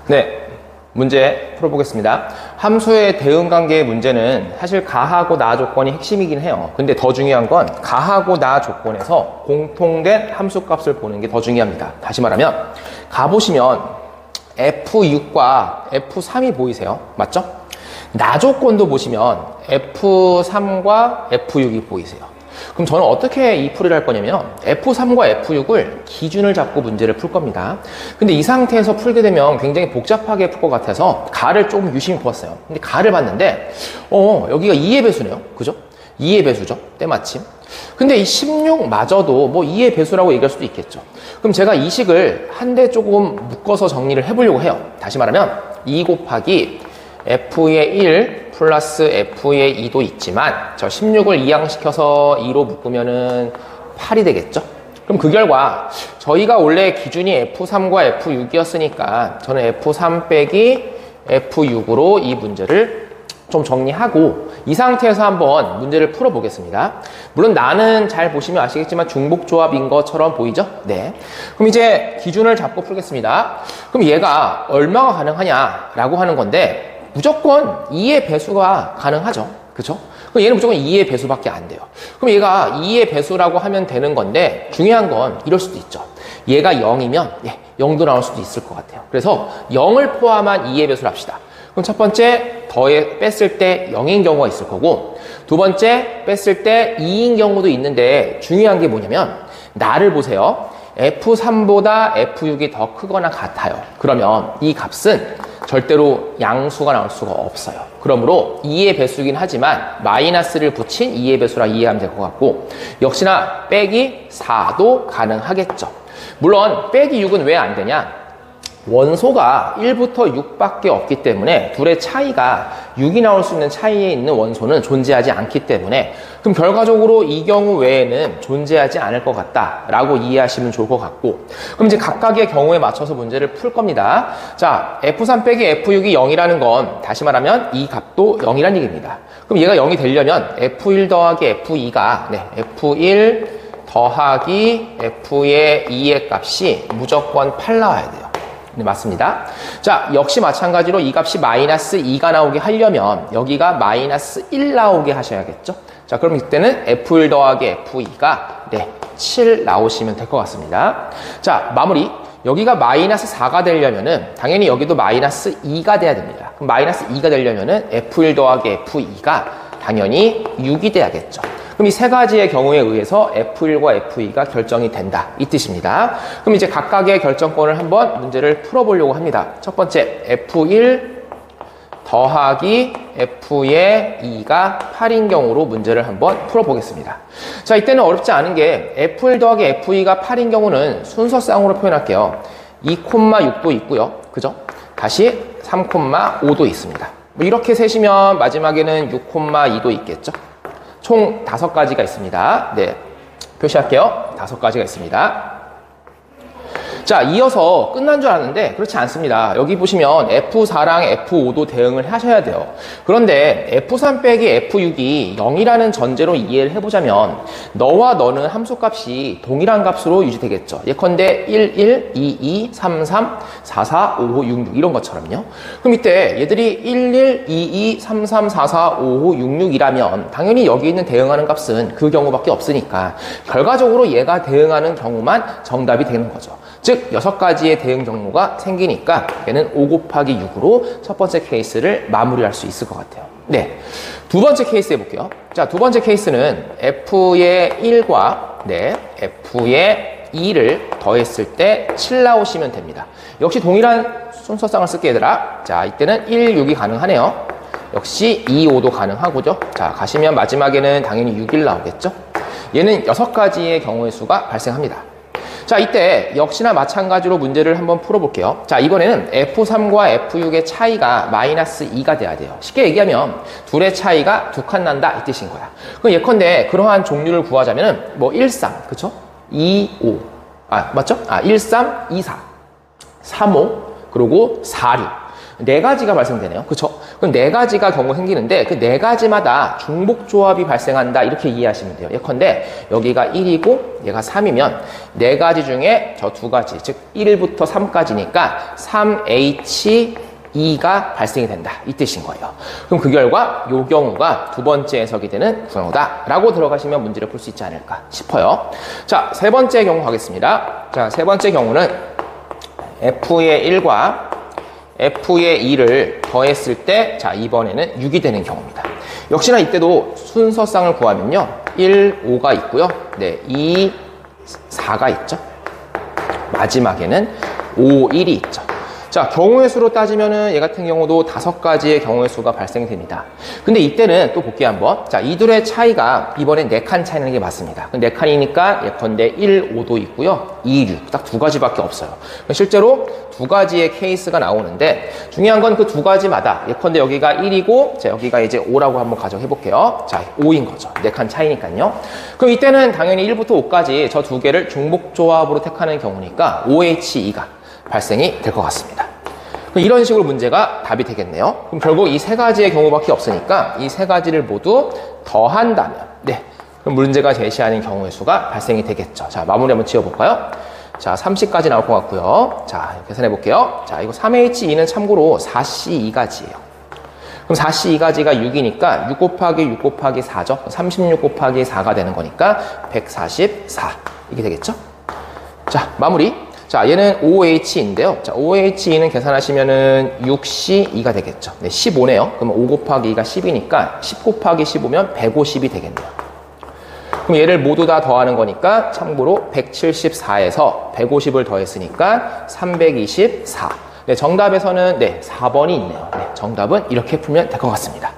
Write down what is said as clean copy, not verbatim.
네, 문제 풀어보겠습니다. 함수의 대응관계의 문제는 사실 가하고 나 조건이 핵심이긴 해요. 근데 더 중요한 건 가하고 나 조건에서 공통된 함수값을 보는 게 더 중요합니다. 다시 말하면 가보시면 F6과 F3이 보이세요? 맞죠? 나 조건도 보시면 F3과 F6이 보이세요. 그럼 저는 어떻게 이 풀이를 할 거냐면 F3과 F6을 기준을 잡고 문제를 풀 겁니다. 근데 이 상태에서 풀게 되면 굉장히 복잡하게 풀 것 같아서 가를 조금 유심히 보았어요. 근데 가를 봤는데 여기가 2의 배수네요. 그죠? 2의 배수죠. 때마침. 근데 이 16마저도 뭐 2의 배수라고 얘기할 수도 있겠죠. 그럼 제가 이 식을 한데 조금 묶어서 정리를 해보려고 해요. 다시 말하면 2 곱하기 F의 1 플러스 F의 2도 있지만 저 16을 이항시켜서 2로 묶으면은 8이 되겠죠? 그럼 그 결과 저희가 원래 기준이 F3과 F6이었으니까 저는 F3 빼기 F6으로 이 문제를 좀 정리하고 이 상태에서 한번 문제를 풀어보겠습니다. 물론 나는 잘 보시면 아시겠지만 중복조합인 것처럼 보이죠? 네. 그럼 이제 기준을 잡고 풀겠습니다. 그럼 얘가 얼마가 가능하냐라고 하는 건데 무조건 2의 배수가 가능하죠. 그쵸? 그럼 얘는 무조건 2의 배수밖에 안 돼요. 그럼 얘가 2의 배수라고 하면 되는 건데 중요한 건 이럴 수도 있죠. 얘가 0이면 0도 나올 수도 있을 것 같아요. 그래서 0을 포함한 2의 배수를 합시다. 그럼 첫 번째 뺐을 때 0인 경우가 있을 거고 두 번째 뺐을 때 2인 경우도 있는데 중요한 게 뭐냐면 나를 보세요. F3보다 F6이 더 크거나 같아요. 그러면 이 값은 절대로 양수가 나올 수가 없어요. 그러므로 2의 배수이긴 하지만 마이너스를 붙인 2의 배수라 이해하면 될 것 같고 역시나 빼기 4도 가능하겠죠. 물론 빼기 6은 왜 안 되냐? 원소가 1부터 6밖에 없기 때문에 둘의 차이가 6이 나올 수 있는 차이에 있는 원소는 존재하지 않기 때문에 그럼 결과적으로 이 경우 외에는 존재하지 않을 것 같다라고 이해하시면 좋을 것 같고 그럼 이제 각각의 경우에 맞춰서 문제를 풀 겁니다. 자, F3 빼기 F6이 0이라는 건 다시 말하면 이 값도 0이라는 얘기입니다. 그럼 얘가 0이 되려면 F1 더하기 F2가 F1 더하기 F의 2의 값이 무조건 8 나와야 돼요. 네, 맞습니다. 자, 역시 마찬가지로 이 값이 마이너스 2가 나오게 하려면 여기가 마이너스 1 나오게 하셔야겠죠? 자, 그럼 이때는 F1 더하기 F2가 7 나오시면 될 것 같습니다. 자, 마무리. 여기가 마이너스 4가 되려면은 당연히 여기도 마이너스 2가 돼야 됩니다. 그럼 마이너스 2가 되려면은 F1 더하기 F2가 당연히 6이 돼야겠죠. 그럼 이 세 가지의 경우에 의해서 F1과 F2가 결정이 된다. 이 뜻입니다. 그럼 이제 각각의 결정권을 한번 문제를 풀어보려고 합니다. 첫 번째, F1 더하기 F의 2가 8인 경우로 문제를 한번 풀어보겠습니다. 자, 이때는 어렵지 않은 게 F1 더하기 F2가 8인 경우는 순서쌍으로 표현할게요. 2,6도 있고요. 그죠? 다시 3,5도 있습니다. 뭐 이렇게 세시면 마지막에는 6,2도 있겠죠? 총 5가지가 있습니다. 네, 표시할게요. 5가지가 있습니다. 자, 이어서 끝난 줄 알았는데 그렇지 않습니다. 여기 보시면 F4랑 F5도 대응을 하셔야 돼요. 그런데 F3 빼기 F6이 0이라는 전제로 이해를 해보자면 너와 너는 함수값이 동일한 값으로 유지되겠죠. 예컨대 1, 1, 2, 2, 3, 3, 4, 4, 5, 5, 6, 6 이런 것처럼요. 그럼 이때 얘들이 1, 1, 2, 2, 3, 3, 4, 4, 5, 5, 6, 6이라면 당연히 여기 있는 대응하는 값은 그 경우밖에 없으니까 결과적으로 얘가 대응하는 경우만 정답이 되는 거죠. 즉 6가지의 대응 경로가 생기니까 얘는 5 곱하기 6으로 첫 번째 케이스를 마무리할 수 있을 것 같아요. 네, 두 번째 케이스 해볼게요. 자, 두 번째 케이스는 F의 1과 F의 2를 더했을 때 7 나오시면 됩니다. 역시 동일한 순서쌍을 쓸게 얘들아. 자, 이때는 1, 6이 가능하네요. 역시 2, 5도 가능하고죠. 자, 가시면 마지막에는 당연히 6, 1 나오겠죠. 얘는 6가지의 경우의 수가 발생합니다. 자, 이때 역시나 마찬가지로 문제를 한번 풀어볼게요. 자, 이번에는 F3과 F6의 차이가 마이너스 2가 돼야 돼요. 쉽게 얘기하면 둘의 차이가 2칸 난다 이 뜻인 거야. 그럼 예컨대 그러한 종류를 구하자면은 뭐 1, 3, 그쵸? 2, 5. 맞죠? 1, 3, 2, 4. 3, 5. 그리고 4, 6. 네 가지가 발생되네요. 그쵸? 그럼 네 가지가 경우 생기는데 그 네 가지마다 중복조합이 발생한다 이렇게 이해하시면 돼요. 예컨대 여기가 1이고 얘가 3이면 네 가지 중에 저 두 가지, 즉 1부터 3까지니까 3H2가 발생이 된다 이 뜻인 거예요. 그럼 그 결과 요 경우가 두 번째 해석이 되는 경우다 라고 들어가시면 문제를 풀 수 있지 않을까 싶어요. 자, 세 번째 경우 가겠습니다. 자, 세 번째 경우는 F의 1과 F의 2를 더했을 때, 자, 이번에는 6이 되는 경우입니다. 역시나 이때도 순서상을 구하면요. 1, 5가 있고요. 네, 2, 4가 있죠. 마지막에는 5, 1이 있죠. 자, 경우의 수로 따지면은 얘 같은 경우도 5가지의 경우의 수가 발생됩니다. 근데 이때는 또 볼게요, 한번. 자, 이 둘의 차이가 이번엔 4칸 차이 나는 게 맞습니다. 4칸이니까 예컨대 1, 5도 있고요. 2, 6. 딱 두 가지밖에 없어요. 실제로 두 가지의 케이스가 나오는데 중요한 건 그 두 가지마다 예컨대 여기가 1이고 자, 여기가 이제 5라고 한번 가정해 볼게요. 자, 5인 거죠. 4칸 차이니까요. 그럼 이때는 당연히 1부터 5까지 저 두 개를 중복조합으로 택하는 경우니까 OH2가 발생이 될 것 같습니다. 그럼 이런 식으로 문제가 답이 되겠네요. 그럼 결국 이 세 가지의 경우밖에 없으니까 이 세 가지를 모두 더한다면 네, 그럼 문제가 제시하는 경우의 수가 발생이 되겠죠. 자, 마무리 한번 지어볼까요? 자, 30까지 나올 것 같고요. 자, 계산해 볼게요. 자, 이거 3H2는 참고로 4C2가지예요. 그럼 4C2가지가 6이니까 6 곱하기 6 곱하기 4죠. 36 곱하기 4가 되는 거니까 144 이게 되겠죠? 자, 마무리. 자, 얘는 OH인데요. 자, OH2는 계산하시면은 6C2가 되겠죠. 네, 15네요. 그러면 5 곱하기 2가 10이니까 10 곱하기 15면 150이 되겠네요. 그럼 얘를 모두 다 더하는 거니까 참고로 174에서 150을 더했으니까 324. 네, 정답에서는 네, 4번이 있네요. 네, 정답은 이렇게 풀면 될 것 같습니다.